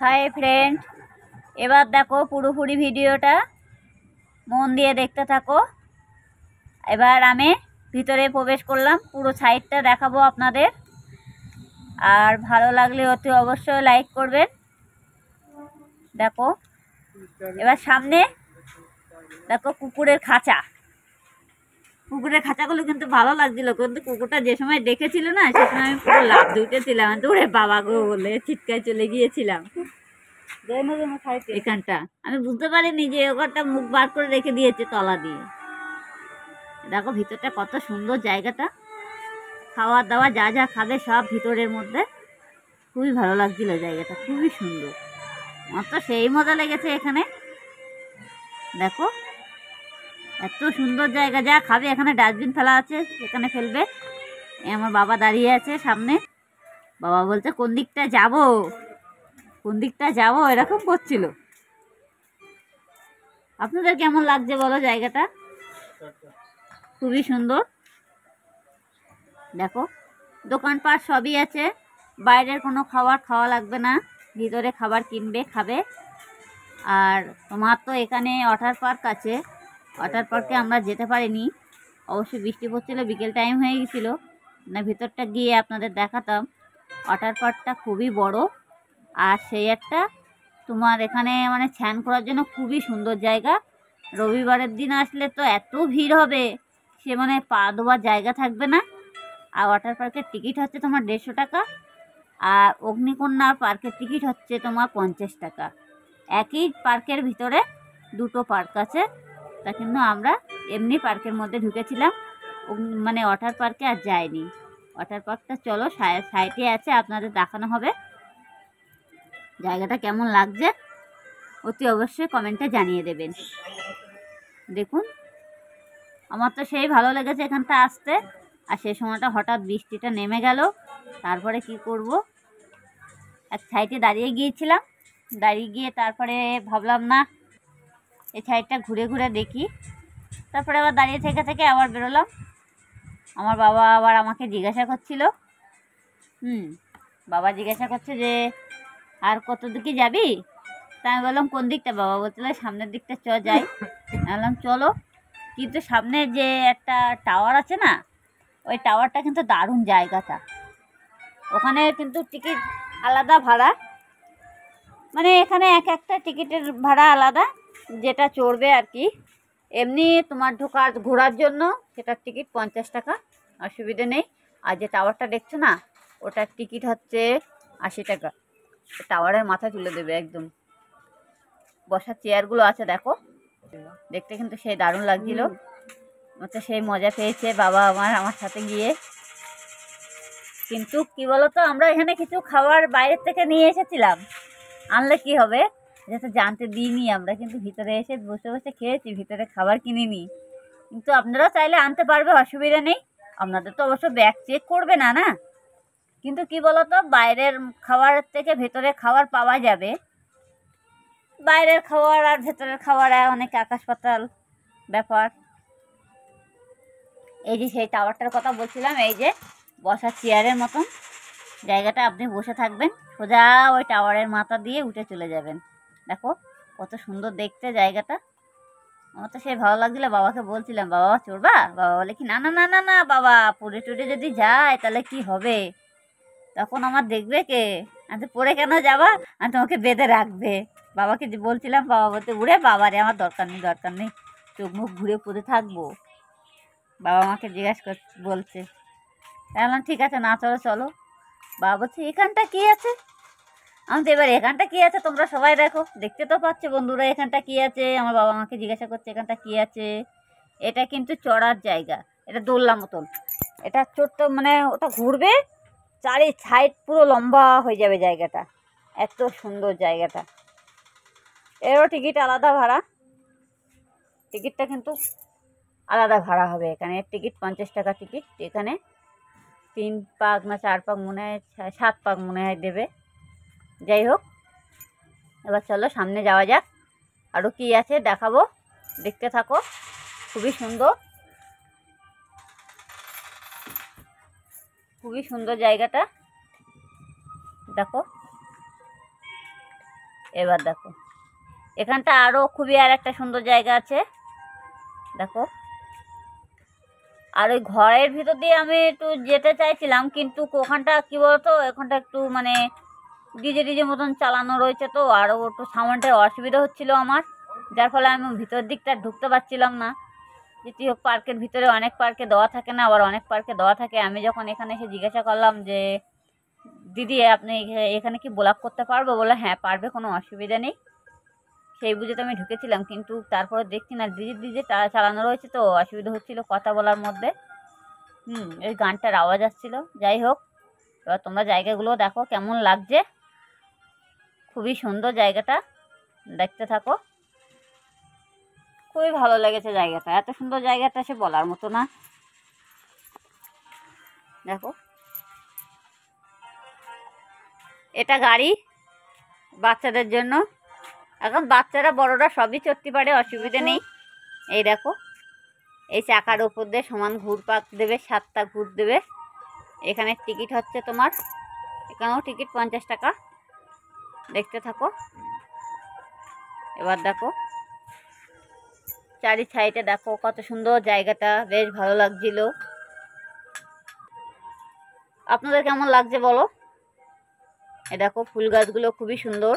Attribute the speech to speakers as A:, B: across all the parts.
A: Hi friend, এবার দেখো পুরোপুরি ভিডিওটা মন দিয়ে দেখতে থাকো। এবার আমি ভিতরে প্রবেশ করলাম, পুরো সাইডটা দেখাবো আপনাদের। আর ভালো লাগলে অতি অবশ্যই লাইক করবেন। দেখো এবার সামনে দেখো কুকুরের খাঁচাগুলো কিন্তু ভালো লাগছিল, কিন্তু কুকুরটা যে সময় দেখেছিল না সে সময় আমি পুরো লাফ দিয়ে উঠেছিলাম, দৌড়ে বাবা গো বলে চিৎকায় চলে গিয়েছিলাম। এখানটা আমি বুঝতে পারিনি যে ওখানটা মুখ বার করে রেখে দিয়েছে তলা দিয়ে। দেখো ভিতরটা কত সুন্দর জায়গাটা, খাওয়া দাওয়া যা যা খাবে সব ভিতরের মধ্যে। খুবই ভালো লাগছিল জায়গাটা, খুবই সুন্দর। আমার তো সেই মজা লেগেছে এখানে। দেখো এত সুন্দর জায়গা, যা খাবে এখানে ডাস্টবিন ফেলা আছে, এখানে ফেলবে। আমার বাবা দাঁড়িয়ে আছে সামনে, বাবা বলছে কোন দিকটা যাবো এরকম করছিল। আপনাদের কেমন লাগছে বলো জায়গাটা? খুবই সুন্দর। দেখো দোকানপাট সবই আছে, বাইরের কোনো খাওয়া লাগবে না, ভিতরে খাবার কিনবে খাবে। আর তোমার তো এখানে ওয়াটার পার্ক আছে, ওয়াটার পার্কে আমরা যেতে পারিনি, অবশ্যই বৃষ্টি পড়ছিল, বিকেল টাইম হয়ে গেছিলো না। ভিতরটা গিয়ে আপনাদের দেখাতাম। ওয়াটার পার্কটা খুবই বড়, আর সেই একটা তোমার এখানে মানে স্নান করার জন্য খুবই সুন্দর জায়গা। রবিবারের দিন আসলে তো এত ভিড় হবে, সে মানে পা ধোয়ার জায়গা থাকবে না। আর ওয়াটার পার্কের টিকিট হচ্ছে তোমার 150 টাকা, আর অগ্নিকন্যা পার্কের টিকিট হচ্ছে তোমার 50 টাকা। একই পার্কের ভিতরে দুটো পার্ক আছে, তা কিন্তু আমরা এমনি পার্কের মধ্যে ঢুকেছিলাম, মানে ওয়াটার পার্কে আর যাইনি। ওয়াটার পার্কটা চলো সাইডে আছে, আপনাদের দেখানো হবে। জায়গাটা কেমন লাগছে অতি অবশ্যই কমেন্টে জানিয়ে দেবেন। দেখুন আমার তো সেই ভালো লেগেছে এখানটা আসতে। আর সেই সময়টা হঠাৎ বৃষ্টিটা নেমে গেল, তারপরে কি করব, এক সাইডে দাঁড়িয়ে গিয়েছিলাম। দাঁড়িয়ে গিয়ে তারপরে ভাবলাম না এই সাইডটা ঘুরে ঘুরে দেখি। তারপরে আবার দাঁড়িয়ে থেকে আবার বেরোলাম। আমার বাবা আবার আমাকে জিজ্ঞাসা করছিল, বাবা জিজ্ঞাসা করছে যে আর কত দিকে যাবি? তা আমি বললাম কোন দিকটা? বাবা বলছিল সামনের দিকটা যাই। আমি বললাম চলো। কিন্তু সামনে যে একটা টাওয়ার আছে না, ওই টাওয়ারটা কিন্তু দারুণ জায়গাটা। ওখানে কিন্তু টিকিট আলাদা ভাড়া, মানে এখানে এক একটা টিকিটের ভাড়া আলাদা, যেটা চড়বে আর কি। এমনি তোমার ঘোরার জন্য সেটার টিকিট 50 টাকা, অসুবিধে নেই। আর যে টাওয়ারটা দেখছো না, ওটার টিকিট হচ্ছে 80 টাকা। টাওয়ারের মাথা তুলে দেবে একদম। বসার চেয়ারগুলো আছে দেখো, দেখতে কিন্তু সেই দারুণ লাগছিল। আমার তো সেই মজা পেয়েছে বাবা আমার সাথে গিয়ে। কিন্তু কি বলতো, আমরা এখানে কিছু খাবার বাইরের থেকে নিয়ে এসেছিলাম, আনলে কি হবে যেটা জানতে দিইনি আমরা, কিন্তু ভিতরে এসে বসে বসে খেয়েছি, ভিতরে খাবার কিনিনি। কিন্তু আপনারা চাইলে আনতে পারবে, অসুবিধা নেই। আপনাদের তো অবশ্য ব্যাগ চেক করবে না না। কিন্তু কি বলতো, বাইরের খাবার থেকে ভেতরে খাবার পাওয়া যাবে। বাইরের খাবার আর ভেতরের খাবার অনেক আকাশ পাতাল ব্যাপার। এই যে সেই টাওয়ারটার কথা বলছিলাম, এই যে বসার চেয়ারের মতন জায়গাটা, আপনি বসে থাকবেন, সোজা ওই টাওয়ারের মাথা দিয়ে উঠে চলে যাবেন। দেখো কত সুন্দর দেখতে জায়গাটা। আমার তো সেই ভালো লাগছিল, বাবাকে বলছিলাম বাবা চড়বা? বাবা বলে কি না না না না না বাবা, পড়ে টুড়ে যদি যায় তাহলে কি হবে, তখন আমার দেখবে কে? আমি তো পড়ে কেন যাবা, আমি তোমাকে বেঁধে রাখবে। বাবাকে যে বলছিলাম, বাবা বলতে উড়ে বাবারে আমার দরকার নেই, চোখ মুখ ঘুরে পড়ে থাকবো। বাবা আমাকে বলছে, বললাম ঠিক আছে না চলো। বাবা বলছে এখানটা কি আছে? আমি তো এবার এখানটা কি আছে তোমরা সবাই দেখো, দেখতে তো পাচ্ছ বন্ধুরা এখানটা কি আছে। আমার বাবা আমাকে জিজ্ঞাসা করছে এখানটা কি আছে। এটা কিন্তু চড়ার জায়গা, এটা দোলনা মতন। এটা চড়তে মানে ওটা ঘুরবে, চারি সাইড পুরো লম্বা হয়ে যাবে জায়গাটা, এত সুন্দর জায়গাটা। এরও টিকিট আলাদা ভাড়া, টিকিটটা কিন্তু আলাদা ভাড়া হবে। এখানে টিকিট 50 টাকা টিকিট। এখানে 3 পাক না 4 পাক মনে হয়, 7 পাক মনে হয় দেবে। যাই হোক, এবার চলো সামনে যাওয়া যাক, আরও কি আছে দেখাবো, দেখতে থাকো। খুবই সুন্দর জায়গাটা, দেখো এবার দেখো এখানটা আরও খুবই আর একটা সুন্দর জায়গা আছে দেখো। আর ওই ঘরের ভিতর দিয়ে আমি একটু যেতে চাইছিলাম, কিন্তু ওখানটা কি বলতো, ওখানটা একটু মানে ডিজে ডিজে মতন চালানো রয়েছে, তো আরও একটু সামানটায় অসুবিধা হচ্ছিল আমার, যার ফলে আমি ভিতর দিকটা ঢুকতে পারছিলাম না। যেটি হোক পার্কের ভিতরে অনেক পার্কে দেওয়া থাকে না, আবার অনেক পার্কে দেওয়া থাকে। আমি যখন এখানে এসে জিজ্ঞাসা করলাম যে দিদি আপনি এখানে কি ব্লগ করতে পারবো, বলে হ্যাঁ পারবে, কোনো অসুবিধা নেই। সেই বুঝে তো আমি ঢুকেছিলাম, কিন্তু তারপরে দেখছি না ডিজে ডিজে চালানো রয়েছে, তো অসুবিধা হচ্ছিল কথা বলার মধ্যে। এই গানটার আওয়াজ আসছিল। যাই হোক, এবার তোমরা জায়গাগুলো দেখো কেমন লাগছে, খুবই সুন্দর জায়গাটা, দেখতে থাকো। খুবই ভালো লেগেছে জায়গাটা, এত সুন্দর জায়গাটা সে বলার মতো না। দেখো এটা গাড়ি বাচ্চাদের জন্য, এখন বাচ্চারা বড়রা সবই চড়তে পারে, অসুবিধা নেই। এই দেখো এই চাকার ওপর দিয়ে সমান ঘুরপাক দেবে, 7টা ঘুর দেবে। এখানে টিকিট হচ্ছে তোমার, এখানেও টিকিট 50 টাকা। দেখতে থাকো। এবার দেখো চারি সাইডে দেখো কত সুন্দর জায়গাটা, বেশ ভালো লাগছিল। আপনাদের কেমন লাগছে বলো। এ দেখো ফুল গাছগুলো খুবই সুন্দর,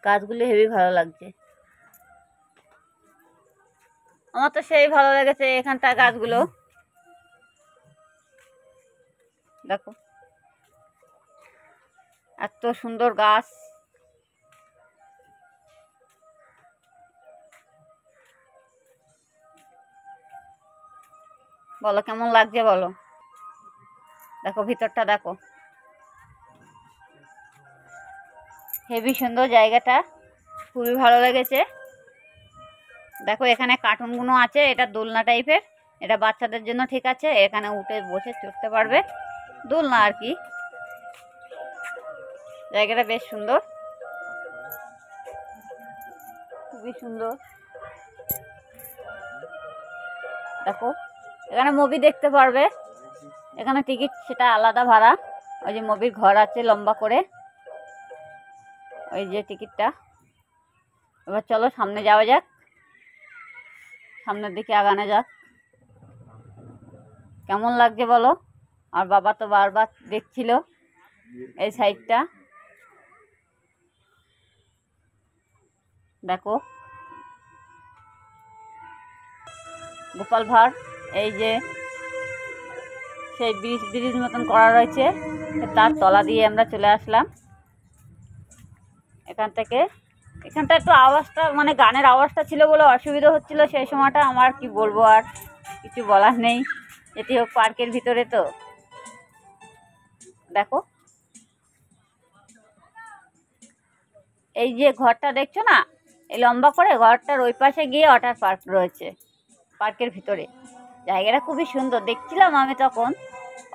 A: গাছগুলো হেবি ভালো লাগছে। আমার তো সেই ভালো লেগেছে এখানটা গাছগুলো। দেখো এত সুন্দর গাছ। বলো কেমন লাগছে বলো। দেখো ভিতরটা দেখো, হেবি সুন্দর জায়গাটা, খুবই ভালো লেগেছে। দেখো এখানে কার্টুনগুলো আছে, এটা দোলনা টাইপের, এটা বাচ্চাদের জন্য ঠিক আছে, এখানে উঠে বসে চড়তে পারবে, দোলনা আর কি। জায়গাটা বেশ সুন্দর, খুবই সুন্দর। দেখো এখানে মুভি দেখতে পারবে, এখানে টিকিট সেটা আলাদা ভাড়া। ওই যে মুভির ঘর আছে লম্বা করে, ওই যে টিকিটটা। এবার চলো সামনে যাওয়া যাক, সামনের দিকে আগানো যাক। কেমন লাগছে বলো। আর বাবা তো বারবার দেখছিল এই সাইডটা। দেখো গোপাল ভাঁড়, এই যে সেই ব্রিজ মতন করা রয়েছে, তার তলা দিয়ে আমরা চলে আসলাম এখান থেকে। এখানটা একটু আওয়াজটা মানে গানের আওয়াজটা ছিল বলে অসুবিধা হচ্ছিল সেই সময়টা, আমার কি বলবো, আর কিছু বলার নেই। এটি হোক পার্কের ভিতরে তো। দেখো এই যে ঘরটা দেখছো না, এই লম্বা করে ঘরটার ওই পাশে গিয়ে ওয়াটার পার্ক রয়েছে পার্কের ভিতরে। জায়গাটা খুবই সুন্দর দেখছিলাম আমি তখন,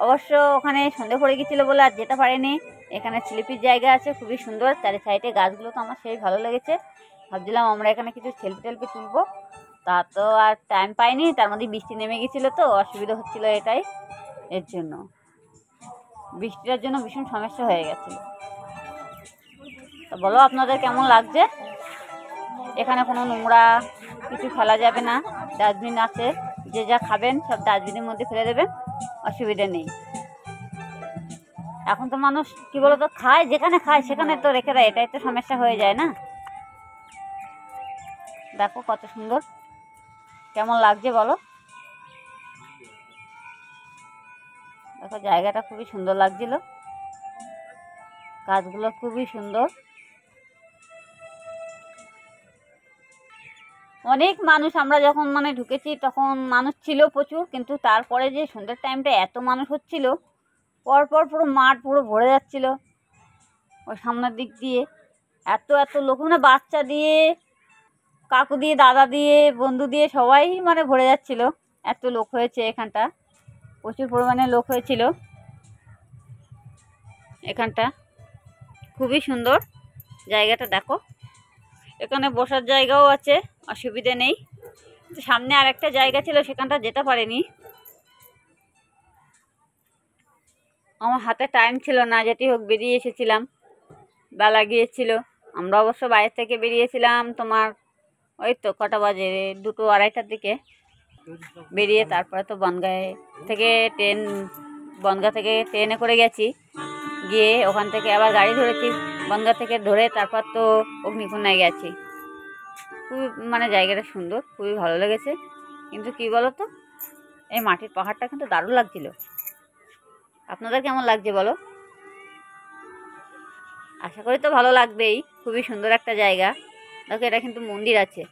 A: অবশ্য ওখানে সন্ধে পড়ে গেছিলো বলে আর যেতে পারিনি। এখানে স্লিপির জায়গা আছে, খুবই সুন্দর, চারি সাইডে গাছগুলো তো আমার সেই ভালো লেগেছে। ভাবছিলাম আমরা এখানে কিছু সেলফি টেলফি তুলবো, তা তো আর টাইম পাইনি, তার মধ্যে বৃষ্টি নেমে গেছিলো, তো অসুবিধা হচ্ছিলো এটাই, এর জন্য বৃষ্টিটার জন্য ভীষণ সমস্যা হয়ে গেছিলো। তো বলো আপনাদের কেমন লাগছে। এখানে কোনো নোংরা কিছু ফেলা যাবে না, ডাস্টবিন আছে, যে যা খাবেন সব ডাস্টবিনের মধ্যে ফেলে দেবেন, অসুবিধা নেই। এখন তো মানুষ কি বলতো খায়, যেখানে খায় সেখানে তো রেখে দেয়, এটাই তো সমস্যা হয়ে যায় না। দেখো কত সুন্দর, কেমন লাগছে বলো। দেখো জায়গাটা খুবই সুন্দর লাগছিল, গাছগুলো খুবই সুন্দর। অনেক মানুষ, আমরা যখন মানে ঢুকেছি তখন মানুষ ছিল প্রচুর, কিন্তু তারপরে যে সন্ধ্যের টাইমটা এত মানুষ হচ্ছিল, পরপর পুরো মাঠ পুরো ভরে যাচ্ছিল ওই সামনের দিক দিয়ে। এত এত লোক, মানে বাচ্চা দিয়ে, কাকু দিয়ে, দাদা দিয়ে, বন্ধু দিয়ে, সবাই মানে ভরে যাচ্ছিল, এত লোক হয়েছে এখানটা, প্রচুর পরিমাণে লোক হয়েছিল এখানটা। খুবই সুন্দর জায়গাটা দেখো, এখানে বসার জায়গাও আছে, অসুবিধে নেই। সামনে আর একটা জায়গা ছিল, সেখানটা যেতে পারিনি, আমার হাতে টাইম ছিল না, যেটি হোক বেরিয়ে এসেছিলাম। বেলা গিয়েছিল। আমরা অবশ্য বাইরে থেকে বেরিয়েছিলাম তোমার ওই তো কটা বাজে, 2টো 2:30টার দিকে বেরিয়ে তারপরে তো বনগাঁ থেকে ট্রেনে করে গেছি, গিয়ে ওখান থেকে আবার গাড়ি ধরেছি, বনগাঁ থেকে ধরে তারপর তো অগ্নিকুণ্ডায় গেছি। খুবই মানে জায়গাটা সুন্দর, খুবই ভালো লেগেছে। কিন্তু কি বলো তো, এই মাটির পাহাড়টা কিন্তু দারুণ লাগছিল। আপনাদের কেমন লাগছে বলো? আশা করি তো ভালো লাগবেই। খুবই সুন্দর একটা জায়গা। দেখো এটা কিন্তু মন্দির আছে,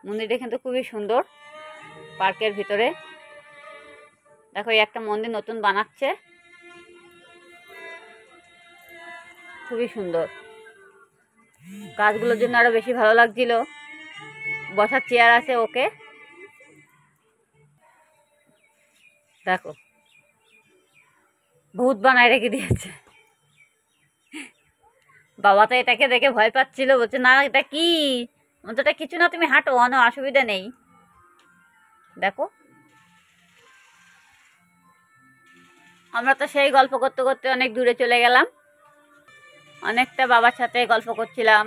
A: মন্দিরটা কিন্তু খুবই সুন্দর। পার্কের ভিতরে দেখো এই একটা মন্দির নতুন বানাচ্ছে, খুবই সুন্দর। গাছগুলোর জন্য আরো বেশি ভালো লাগছিল। বসার চেয়ার আছে, ওকে দেখো ভূত বানায় রেখে দিয়েছে। বাবা তো এটাকে দেখে ভয় পাচ্ছিল, বলছে না এটা কি, এটা কিছু না, তুমি হাঁটো, কোনো অসুবিধা নেই। দেখো আমরা তো সেই গল্প করতে করতে অনেক দূরে চলে গেলাম। অনেকটা বাবার সাথে গল্প করছিলাম,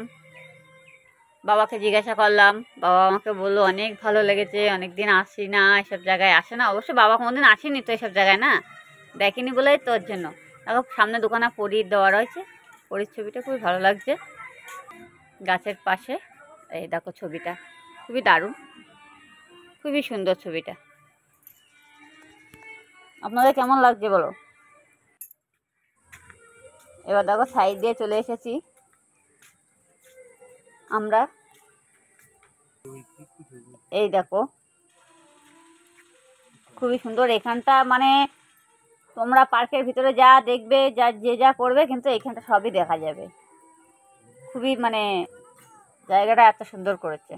A: বাবাকে জিজ্ঞাসা করলাম। বাবা আমাকে বললো অনেক ভালো লেগেছে, অনেকদিন আসি না, এসব জায়গায় আসে না। অবশ্য বাবা কোনোদিন আসেনি তো এসব জায়গায়, না দেখেনি বলেই তোর জন্য। দেখো সামনে দোকানে পরীর দেওয়া রয়েছে, পরীর ছবিটা খুবই ভালো লাগছে গাছের পাশে। এই দেখো ছবিটা খুবই দারুণ, খুবই সুন্দর ছবিটা। আপনাদের কেমন লাগছে বলো? এবার দেখো সাইড দিয়ে চলে এসেছি আমরা। এই দেখো খুবই সুন্দর এখানটা, মানে তোমরা পার্কের ভিতরে যা দেখবে, যা করবে, কিন্তু এখানটা সবই দেখা যাবে। খুবই মানে জায়গাটা এত সুন্দর করেছে।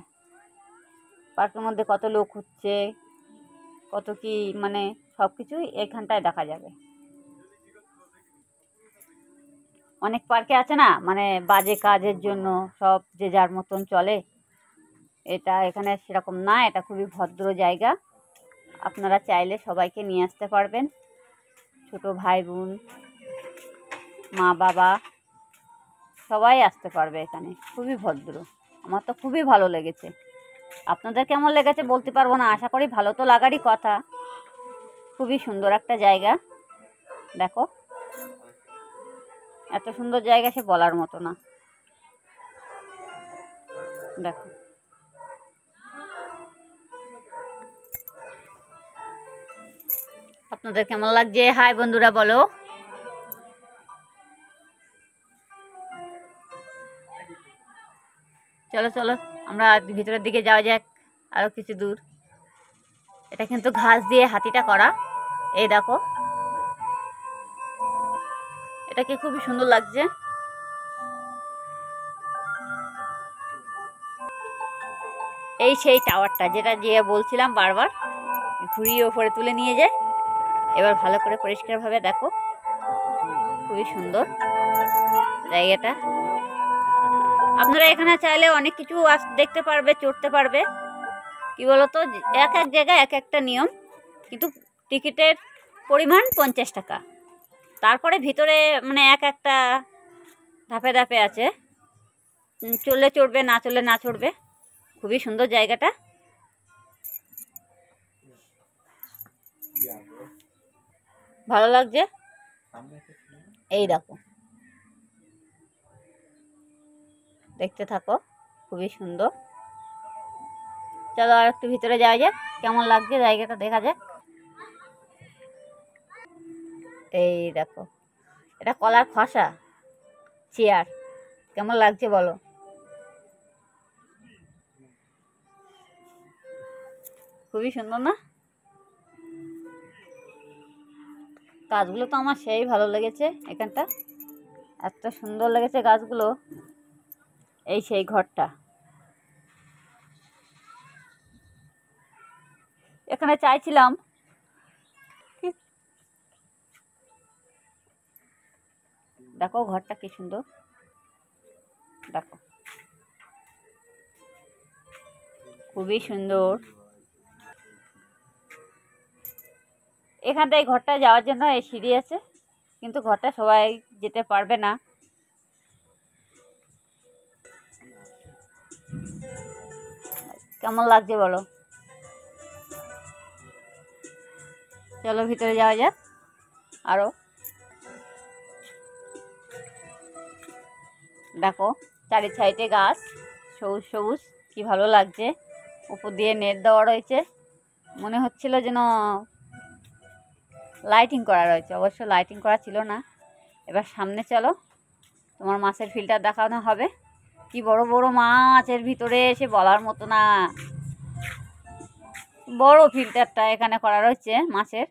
A: পার্কের মধ্যে কত লোক হচ্ছে, কত কি মানে সব কিছুই এখানটায় দেখা যাবে। অনেক পার্কে আছে না, মানে বাজে কাজের জন্য সব যে যার মতন চলে, এটা এখানে সেরকম না। এটা খুবই ভদ্র জায়গা। আপনারা চাইলে সবাইকে নিয়ে আসতে পারবেন, ছোট ভাই বোন, মা বাবা সবাই আসতে পারবে এখানে। খুবই ভদ্র, আমার তো খুবই ভালো লেগেছে। আপনাদের কেমন লেগেছে বলতে পারবো না, আশা করি ভালো তো লাগারই কথা। খুবই সুন্দর একটা জায়গা। দেখো এত সুন্দর জায়গা সে বলার মতো না। দেখো আপনাদের কেমন লাগছে? হাই বন্ধুরা বলো। চলো চলো আমরা ভিতরের দিকে যাওয়া যাক আরো কিছু দূর। এটা কিন্তু ঘাস দিয়ে হাতিটা করা। এই দেখো এটাকে খুবই সুন্দর লাগছে। এই সেই টাওয়ারটা যেটা বলছিলাম বারবার, ঘুরিয়ে ওপরে তুলে নিয়ে যায়। এবার ভালো করে পরিষ্কারভাবে দেখো, খুবই সুন্দর জায়গাটা। আপনারা এখানে চাইলে অনেক কিছু দেখতে পারবে, চড়তে পারবে। কি বলতো, এক এক জায়গায় এক একটা নিয়ম, কিন্তু টিকিটের পরিমাণ 50 টাকা। তারপরে ভিতরে মানে এক একটা ধাপে ধাপে আছে, চললে চড়বে, না চললে না চড়বে। খুবই সুন্দর জায়গাটা, ভালো লাগছে। এই দেখো দেখতে থাকো, খুবই সুন্দর। চলো আর একটু ভিতরে যাওয়া যাক, কেমন লাগছে জায়গাটা দেখা যাক। এই দেখো এটা কলার খসা চেয়ার, কেমন লাগছে বলো? খুবই সুন্দর না? গাছগুলো তো আমার সেই ভালো লেগেছে, এখানটা এত সুন্দর লেগেছে গাছগুলো। এই সেই ঘরটা, এখানে চাইছিলাম দেখো ঘরটা কি সুন্দর, দেখো খুবই সুন্দর। এখানটায় ঘরটা যাওয়ার জন্য এই সিঁড়ি আছে, কিন্তু ঘরটা সবাই যেতে পারবে না, কেমন লাগছে বলো। চলো ভিতরে যাওয়া যাক। আরো দেখো চারি সাইডে গাছ, সবুজ সবুজ, কি ভালো লাগছে। উপর দিয়ে নেট দেওয়া রয়েছে, মনে হচ্ছিল যেন লাইটিং করা রয়েছে, অবশ্য লাইটিং করা ছিল না। এবার সামনে চলো, তোমার মাছের ফিল্টার দেখানো হবে। কি বড় বড় মাছ এর ভিতরে, এসে বলার মতো না। বড় ফিল্টারটা এখানে করা রয়েছে মাছের।